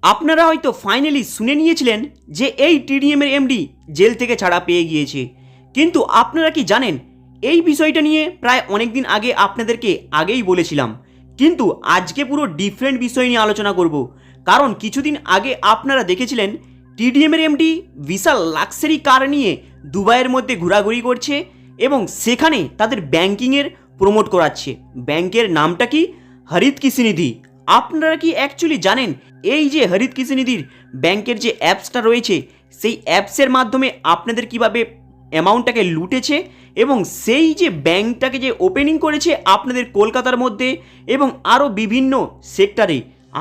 আপনারা হয়তো ফাইনালি শুনে নিয়েছিলেন যে এই টিডিএমের এমডি জেল থেকে ছাড়া পেয়ে গিয়েছে, কিন্তু আপনারা কি জানেন এই বিষয়টা নিয়ে প্রায় অনেক দিন আগে আপনাদেরকে আগেই বলেছিলাম, কিন্তু আজকে পুরো ডিফারেন্ট বিষয় নিয়ে আলোচনা করব। কারণ কিছুদিন আগে আপনারা দেখেছিলেন টিডিএমের এমডি বিশাল লাক্সারি কার নিয়ে দুবাইয়ের মধ্যে ঘোরাঘুরি করছে এবং সেখানে তাদের ব্যাংকিংয়ের প্রমোট করাচ্ছে। ব্যাংকের নামটা কি? হরিত কৃষি নিধি। আপনারা কি অ্যাকচুয়ালি জানেন এই যে হরিত কৃষি নিধির ব্যাংকের যে অ্যাপসটা রয়েছে সেই অ্যাপসের মাধ্যমে আপনাদের কিভাবে অ্যামাউন্টটাকে লুটেছে এবং সেই যে ব্যাংকটাকে যে ওপেনিং করেছে আপনাদের কলকাতার মধ্যে এবং আরও বিভিন্ন সেক্টরে।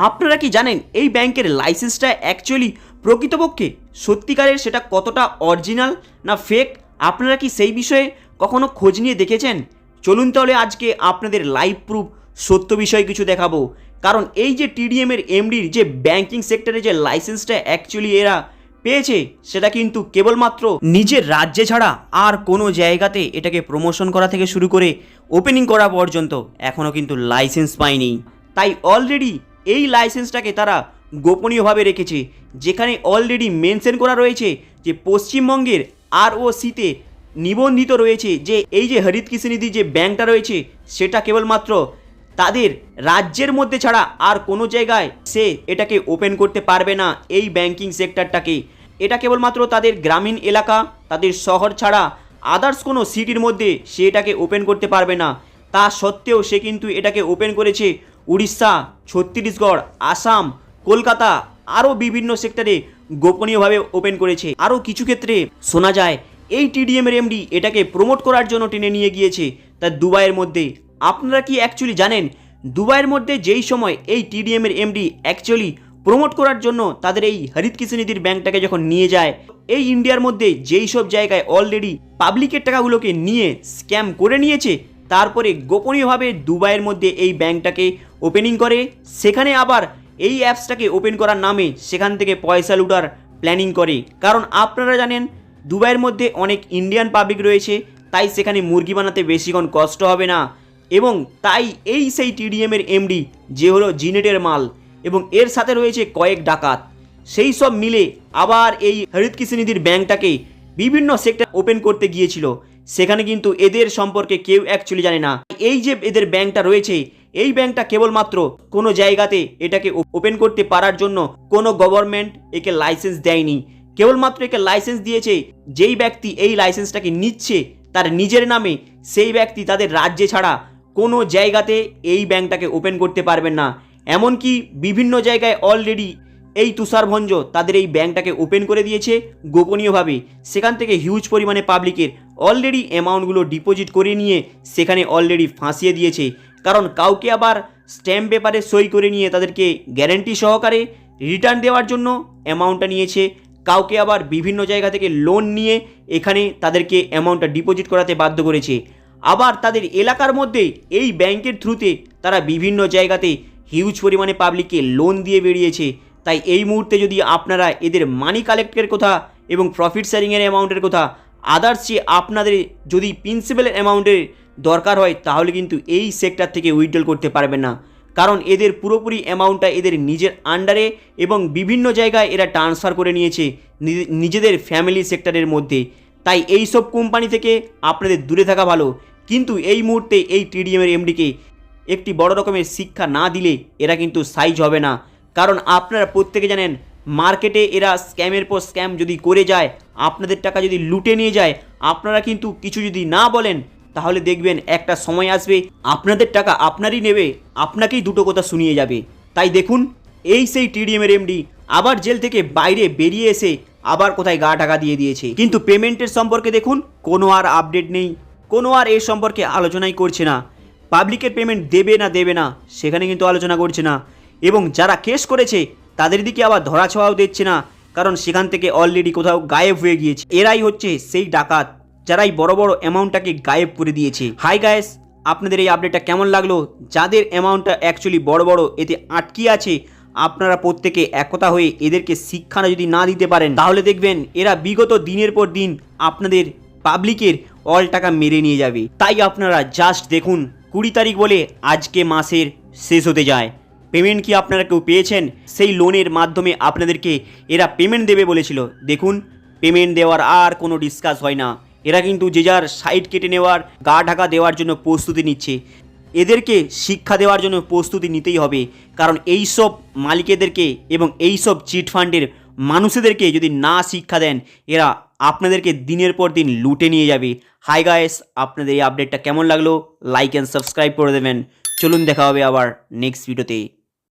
আপনারা কি জানেন এই ব্যাংকের লাইসেন্সটা অ্যাকচুয়ালি প্রকৃতপক্ষে সত্যিকারের সেটা কতটা অরিজিনাল না ফেক? আপনারা কি সেই বিষয়ে কখনো খোঁজ নিয়ে দেখেছেন? চলুন তাহলে আজকে আপনাদের লাইভ প্রুফ সত্য বিষয় কিছু দেখাবো। কারণ এই যে টিডিএমের এমডির যে ব্যাংকিং সেক্টরে যে লাইসেন্সটা অ্যাকচুয়ালি এরা পেয়েছে সেটা কিন্তু কেবলমাত্র নিজের রাজ্যে ছাড়া আর কোনো জায়গাতে এটাকে প্রমোশন করা থেকে শুরু করে ওপেনিং করা পর্যন্ত এখনও কিন্তু লাইসেন্স পায়নি। তাই অলরেডি এই লাইসেন্সটাকে তারা গোপনীয়ভাবে রেখেছে, যেখানে অলরেডি মেনশন করা রয়েছে যে পশ্চিমবঙ্গের আরওসিতে নিবন্ধিত রয়েছে যে এই যে হরিত কৃষি নিধি যে ব্যাংকটা রয়েছে সেটা কেবলমাত্র তাদের রাজ্যের মধ্যে ছাড়া আর কোনো জায়গায় সে এটাকে ওপেন করতে পারবে না। এই ব্যাংকিং সেক্টরটাকে এটা কেবলমাত্র তাদের গ্রামীণ এলাকা, তাদের শহর ছাড়া আদার্স কোনো সিটির মধ্যে সে এটাকে ওপেন করতে পারবে না। তা সত্ত্বেও সে কিন্তু এটাকে ওপেন করেছে উড়িষ্যা, ছত্তিশগড়, আসাম, কলকাতা, আরও বিভিন্ন সেক্টরে গোপনীয়ভাবে ওপেন করেছে। আরও কিছু ক্ষেত্রে শোনা যায় এই টিডিএমের এমডি এটাকে প্রমোট করার জন্য টেনে নিয়ে গিয়েছে তার দুবাইয়ের মধ্যে। আপনারা কি অ্যাকচুয়ালি জানেন দুবাইয়ের মধ্যে যেই সময় এই টিডিএমের এমডি অ্যাকচুয়ালি প্রমোট করার জন্য তাদের এই হরিত কৃষি নিধির ব্যাংকটাকে যখন নিয়ে যায়, এই ইন্ডিয়ার মধ্যে যেই সব জায়গায় অলরেডি পাবলিকের টাকাগুলোকে নিয়ে স্ক্যাম করে নিয়েছে, তারপরে গোপনীয়ভাবে দুবাইয়ের মধ্যে এই ব্যাংকটাকে ওপেনিং করে, সেখানে আবার এই অ্যাপসটাকে ওপেন করার নামে সেখান থেকে পয়সা লুটার প্ল্যানিং করে। কারণ আপনারা জানেন দুবাইয়ের মধ্যে অনেক ইন্ডিয়ান পাবলিক রয়েছে, তাই সেখানে মুরগি বানাতে বেশিক্ষণ কষ্ট হবে না এবং তাই এই সেই টিডিএমের এমডি যে হলো জিনেটের মাল এবং এর সাথে রয়েছে কয়েক ডাকাত, সেই সব মিলে আবার এই হরিত কৃষি নিধির ব্যাংকটাকে বিভিন্ন সেক্টর ওপেন করতে গিয়েছিল। সেখানে কিন্তু এদের সম্পর্কে কেউ অ্যাকচুয়ালি জানে না। এই যে এদের ব্যাংকটা রয়েছে এই ব্যাংকটা কেবলমাত্র কোনো জায়গাতে এটাকে ওপেন করতে পারার জন্য কোনো গভর্নমেন্ট একে লাইসেন্স দেয়নি। কেবলমাত্র একে লাইসেন্স দিয়েছে যেই ব্যক্তি এই লাইসেন্সটাকে নিচ্ছে তার নিজের নামে, সেই ব্যক্তি তাদের রাজ্যে ছাড়া কোনো জায়গাতে এই ব্যাংকটাকে ওপেন করতে পারবেন না। এমনকি বিভিন্ন জায়গায় অলরেডি এই তুষারভঞ্জ তাদের এই ব্যাংকটাকে ওপেন করে দিয়েছে গোপনীয়ভাবে। সেখান থেকে হিউজ পরিমাণে পাবলিকের অলরেডি অ্যামাউন্টগুলো ডিপোজিট করে নিয়ে সেখানে অলরেডি ফাঁসিয়ে দিয়েছে। কারণ কাউকে আবার স্ট্যাম্প পেপারে সই করে নিয়ে তাদেরকে গ্যারেন্টি সহকারে রিটার্ন দেওয়ার জন্য অ্যামাউন্টটা নিয়েছে, কাউকে আবার বিভিন্ন জায়গা থেকে লোন নিয়ে এখানে তাদেরকে অ্যামাউন্টটা ডিপোজিট করাতে বাধ্য করেছে। আবার তাদের এলাকার মধ্যে এই ব্যাংকের থ্রুতে তারা বিভিন্ন জায়গাতে হিউজ পরিমাণে পাবলিককে লোন দিয়ে বেরিয়েছে। তাই এই মুহূর্তে যদি আপনারা এদের মানি কালেক্টের কথা এবং প্রফিট শেয়ারিংয়ের অ্যামাউন্টের কথা আদার্স যে আপনাদের যদি প্রিন্সিপাল অ্যামাউন্টের দরকার হয় তাহলে কিন্তু এই সেক্টর থেকে উইথড্রল করতে পারবেন না। কারণ এদের পুরোপুরি অ্যামাউন্টটা এদের নিজের আন্ডারে এবং বিভিন্ন জায়গায় এরা ট্রান্সফার করে নিয়েছে নিজেদের ফ্যামিলি সেক্টরের মধ্যে। তাই এই সব কোম্পানি থেকে আপনাদের দূরে থাকা ভালো। কিন্তু এই মুহূর্তে এই টিডিএমের এমডিকে একটি বড় রকমের শিক্ষা না দিলে এরা কিন্তু সাইজ হবে না। কারণ আপনারা প্রত্যেকে জানেন মার্কেটে এরা স্ক্যামের পর স্ক্যাম যদি করে যায়, আপনাদের টাকা যদি লুটে নিয়ে যায়, আপনারা কিন্তু কিছু যদি না বলেন তাহলে দেখবেন একটা সময় আসবে আপনাদের টাকা আপনারই নেবে, আপনাকেই দুটো কথা শুনিয়ে যাবে। তাই দেখুন এই সেই টিডিএমের এমডি আবার জেল থেকে বাইরে বেরিয়ে এসে আবার কোথায় গা ঢাকা দিয়ে দিয়েছে। কিন্তু পেমেন্টের সম্পর্কে দেখুন কোনো আর আপডেট নেই, কোনো আর এর সম্পর্কে আলোচনাই করছে না। পাবলিকের পেমেন্ট দেবে না দেবে না সেখানে কিন্তু আলোচনা করছে না এবং যারা কেস করেছে তাদের দিকে আবার ধরাছোঁয়াও দিচ্ছে না, কারণ সেখান থেকে অলরেডি কোথাও গায়েব হয়ে গিয়েছে। এরাই হচ্ছে সেই ডাকাত যারাই বড় বড় অ্যামাউন্টটাকে গায়েব করে দিয়েছে। হাই গাইস, আপনাদের এই আপডেটটা কেমন লাগলো? যাদের অ্যামাউন্টটা অ্যাকচুয়ালি বড় বড় এতে আটকে আছে, আপনারা প্রত্যেকে একতা হয়ে এদেরকে শিক্ষা যদি না দিতে পারেন তাহলে দেখবেন এরা বিগত দিনের পর দিন আপনাদের পাবলিকের অল টাকা মেরে নিয়ে যাবে। তাই আপনারা জাস্ট দেখুন 20 তারিখ বলে আজকে মাসের শেষ হতে যায়। পেমেন্ট কি আপনারা কেউ পেয়েছেন? সেই লোনের মাধ্যমে আপনাদেরকে এরা পেমেন্ট দেবে বলেছিল। দেখুন, পেমেন্ট দেওয়ার আর কোনো ডিসকাস হয় না। এরা কিন্তু যে যার সাইড কেটে নেওয়ার, গা ঢাকা দেওয়ার জন্য প্রস্তুতি নিচ্ছে। এদেরকে শিক্ষা দেওয়ার জন্য প্রস্তুতি নিতেই হবে, কারণ এই সব মালিকেদেরকে এবং এই সব চিট ফান্ডের মানুষদেরকে যদি না শিক্ষা দেন, এরা আপনাদেরকে দিনের পর দিন লুটে নিয়ে যাবে। হাই গাইস, আপনাদের এই আপডেটটা কেমন লাগলো? লাইক অ্যান্ড সাবস্ক্রাইব করে দেবেন। চলুন দেখা হবে আবার নেক্সট ভিডিওতে।